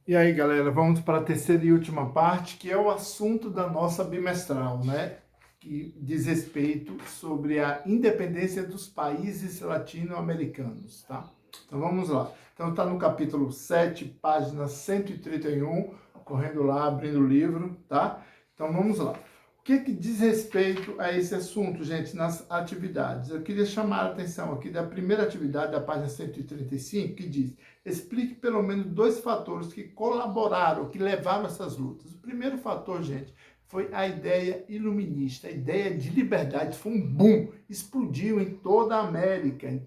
E aí, galera, vamos para a terceira e última parte, que é o assunto da nossa bimestral, né? Que diz respeito sobre a independência dos países latino-americanos, tá? Então vamos lá. Então está no capítulo 7, página 131, correndo lá, abrindo o livro, tá? Então vamos lá. O que diz respeito a esse assunto, gente, nas atividades? Eu queria chamar a atenção aqui da primeira atividade, da página 135, que diz: explique pelo menos dois fatores que colaboraram, que levaram a essas lutas. O primeiro fator, gente, foi a ideia iluminista, a ideia de liberdade. Foi um boom, explodiu em toda a América.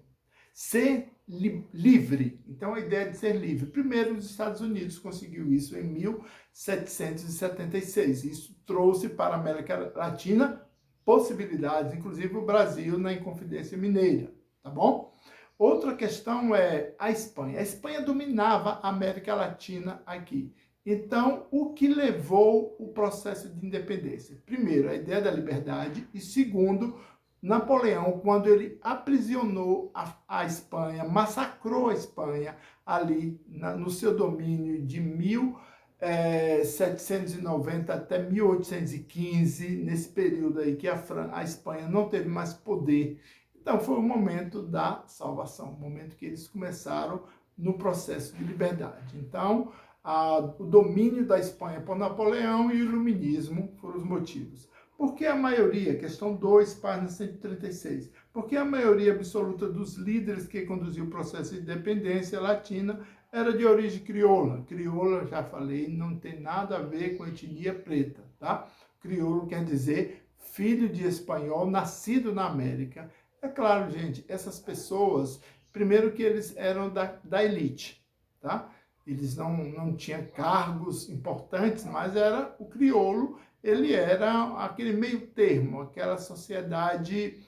Ser livre. Então, a ideia de ser livre. Primeiro, os Estados Unidos conseguiu isso em 1776. Isso trouxe para a América Latina possibilidades, inclusive o Brasil na Inconfidência Mineira, tá bom? Outra questão é a Espanha. A Espanha dominava a América Latina aqui. Então, o que levou o processo de independência? Primeiro, a ideia da liberdade e segundo, Napoleão, quando ele aprisionou a Espanha, massacrou a Espanha ali no seu domínio de 1790 até 1815, nesse período aí que a Espanha não teve mais poder. Então foi o momento da salvação, o momento que eles começaram no processo de liberdade. Então, o domínio da Espanha por Napoleão e o iluminismo foram os motivos. Por que a maioria, questão 2, página 136, por que a maioria absoluta dos líderes que conduziu o processo de independência latina era de origem crioula? Crioula, já falei, não tem nada a ver com etnia preta, tá? Crioulo quer dizer filho de espanhol, nascido na América. É claro, gente, essas pessoas, primeiro que eles eram da elite, tá? Eles não tinham cargos importantes, mas era o crioulo, ele era aquele meio termo, aquela sociedade,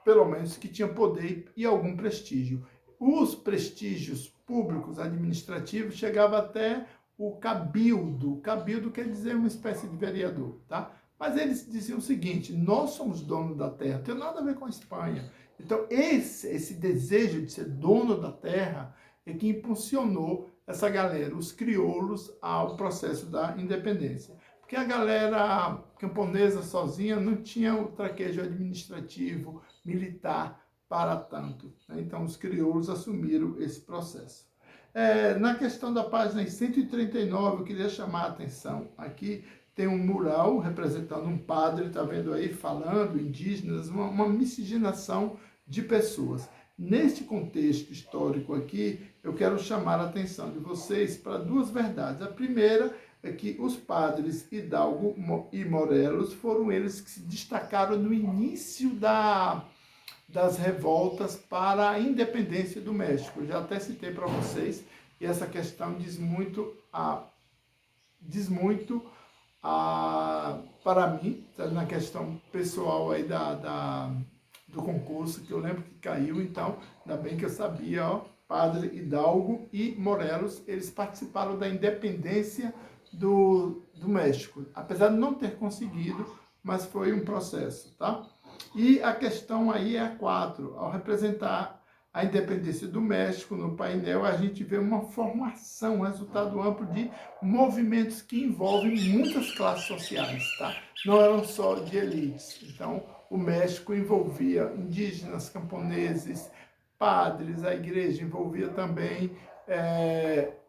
pelo menos, que tinha poder e algum prestígio. Os prestígios públicos administrativos chegavam até o cabildo. Cabildo quer dizer uma espécie de vereador, tá? Mas eles diziam o seguinte: nós somos donos da terra, não tem nada a ver com a Espanha. Então, esse desejo de ser dono da terra é que impulsionou essa galera, os crioulos, ao processo da independência. Porque a galera camponesa sozinha não tinha o traquejo administrativo, militar para tanto. Né? Então, os crioulos assumiram esse processo. Na questão da página 139, eu queria chamar a atenção aqui, tem um mural representando um padre, está vendo aí, falando, indígenas, uma miscigenação de pessoas. Neste contexto histórico aqui, eu quero chamar a atenção de vocês para duas verdades. A primeira é que os padres Hidalgo e Morelos foram eles que se destacaram no início das revoltas para a independência do México. Eu já até citei para vocês, e essa questão diz muito para mim, na questão pessoal aí do concurso, que eu lembro que caiu, então, ainda bem que eu sabia, ó, Padre Hidalgo e Morelos, eles participaram da independência do México, apesar de não ter conseguido, mas foi um processo, tá? E a questão aí é a 4, ao representar a independência do México no painel, a gente vê uma formação, um resultado amplo de movimentos que envolvem muitas classes sociais, tá? Não eram só de elites. Então, o México envolvia indígenas, camponeses, padres, a igreja envolvia também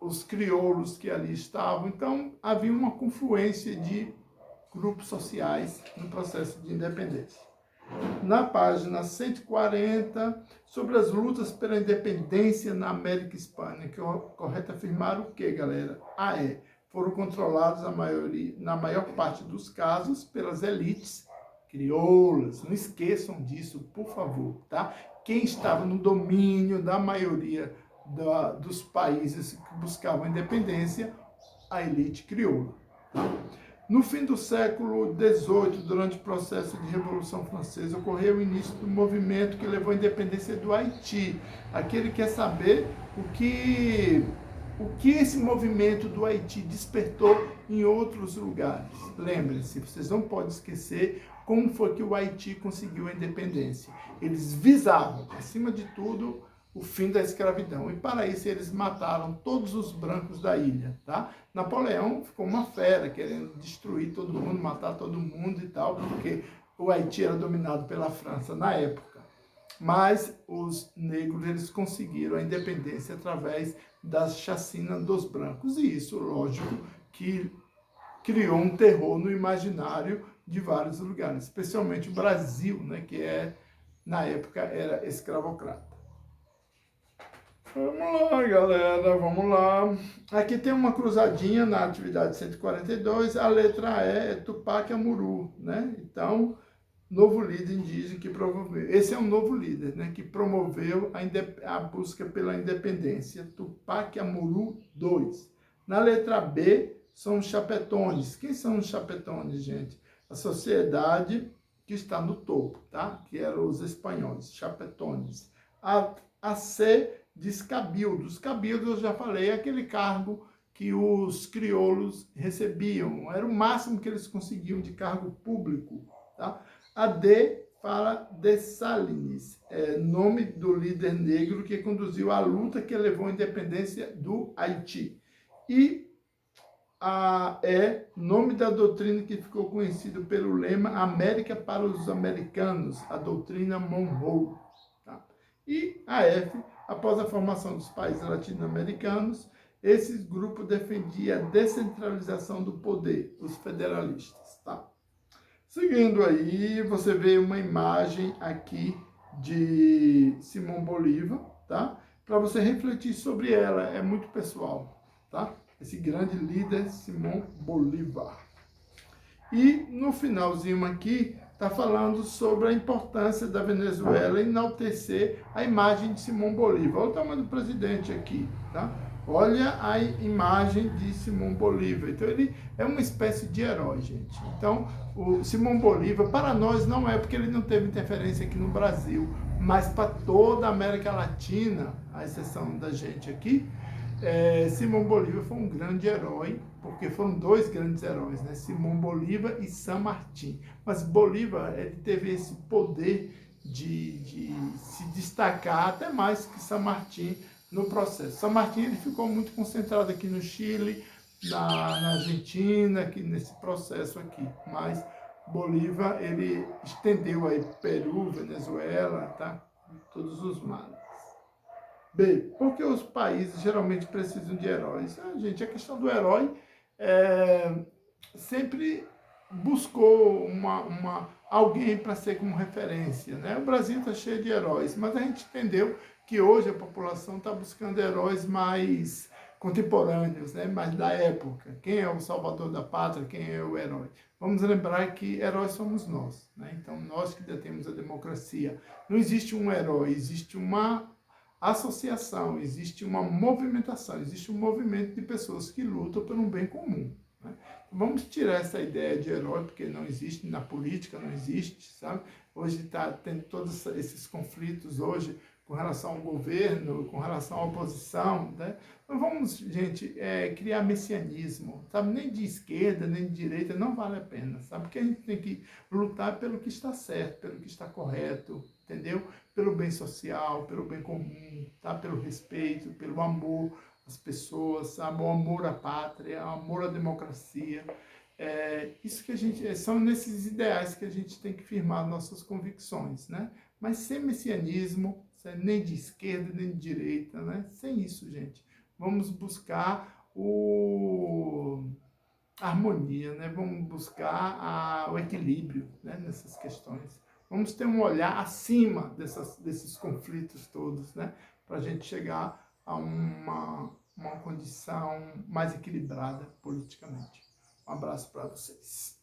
os crioulos que ali estavam. Então, havia uma confluência de grupos sociais no processo de independência. Na página 140, sobre as lutas pela independência na América Hispânica, é correto afirmar o que, galera? Foram controlados na maior parte dos casos pelas elites crioulas. Não esqueçam disso, por favor, tá? Quem estava no domínio da maioria dos países que buscavam independência, a elite crioula. Tá? No fim do século XVIII, durante o processo de Revolução Francesa, ocorreu o início do movimento que levou à independência do Haiti. Aquele quer saber o que esse movimento do Haiti despertou em outros lugares. Lembrem-se, vocês não podem esquecer como foi que o Haiti conseguiu a independência. Eles visavam, acima de tudo, o fim da escravidão. E para isso eles mataram todos os brancos da ilha, tá? Napoleão ficou uma fera, querendo destruir todo mundo, matar todo mundo e tal, porque o Haiti era dominado pela França na época. Mas os negros, eles conseguiram a independência através das chacinas dos brancos. E isso, lógico, que criou um terror no imaginário de vários lugares, especialmente o Brasil, né, que na época era escravocrata. Vamos lá, galera, vamos lá. Aqui tem uma cruzadinha na atividade 142, a letra E é Tupac Amaru, né? Então, novo líder indígena que promoveu. Esse é um novo líder, né, que promoveu a busca pela independência, Tupac Amaru II. Na letra B, são os chapetones. Quem são os chapetones, gente? A sociedade que está no topo, tá? Que eram os espanhóis, chapetones. A C diz cabildos. Cabildos, eu já falei, é aquele cargo que os crioulos recebiam. Era o máximo que eles conseguiam de cargo público, tá? A D fala de Salines, nome do líder negro que conduziu a luta que levou à independência do Haiti. E a E, nome da doutrina que ficou conhecido pelo lema América para os Americanos, a doutrina Monroe. Tá? E a F, após a formação dos países latino-americanos, esse grupo defendia a descentralização do poder, os federalistas. Tá? Seguindo aí, você vê uma imagem aqui de Simão Bolívar, tá? Para você refletir sobre ela, é muito pessoal, tá? Esse grande líder, Simão Bolívar. E no finalzinho aqui, está falando sobre a importância da Venezuela enaltecer a imagem de Simão Bolívar. Olha o tamanho do presidente aqui, tá? Olha a imagem de Simão Bolívar. Então, ele é uma espécie de herói, gente. Então, o Simão Bolívar, para nós, não é porque ele não teve interferência aqui no Brasil, mas para toda a América Latina, à exceção da gente aqui, Simão Bolívar foi um grande herói, porque foram dois grandes heróis, né? Simão Bolívar e San Martín. Mas Bolívar, ele teve esse poder de se destacar até mais que San Martín no processo. San Martín, ele ficou muito concentrado aqui no Chile, na Argentina, aqui nesse processo aqui. Mas Bolívar, ele estendeu aí Peru, Venezuela, tá? Todos os mares. B, porque os países geralmente precisam de heróis? Gente, a questão do herói sempre buscou alguém para ser como referência, né? O Brasil está cheio de heróis, mas a gente entendeu que hoje a população está buscando heróis mais contemporâneos, né? Mais da época. Quem é o salvador da pátria? Quem é o herói? Vamos lembrar que heróis somos nós, né? Então, nós que detemos a democracia. Não existe um herói, existe uma associação, existe uma movimentação, existe um movimento de pessoas que lutam por um bem comum. Né? Vamos tirar essa ideia de herói, porque não existe, na política não existe, sabe? Hoje está tendo todos esses conflitos hoje com relação ao governo, com relação à oposição, né? Não vamos, gente, criar messianismo, sabe? Nem de esquerda, nem de direita, não vale a pena, sabe? Porque a gente tem que lutar pelo que está certo, pelo que está correto, entendeu? Pelo bem social, pelo bem comum, tá? Pelo respeito, pelo amor às pessoas, sabe? O amor à pátria, o amor à democracia. Isso que a gente, são nesses ideais que a gente tem que firmar nossas convicções, né? Mas sem messianismo, nem de esquerda, nem de direita, né? Sem isso, gente. Vamos buscar a harmonia, né? Vamos buscar o equilíbrio, né? Nessas questões. Vamos ter um olhar acima desses conflitos todos, né? Para a gente chegar a uma condição mais equilibrada politicamente. Um abraço para vocês.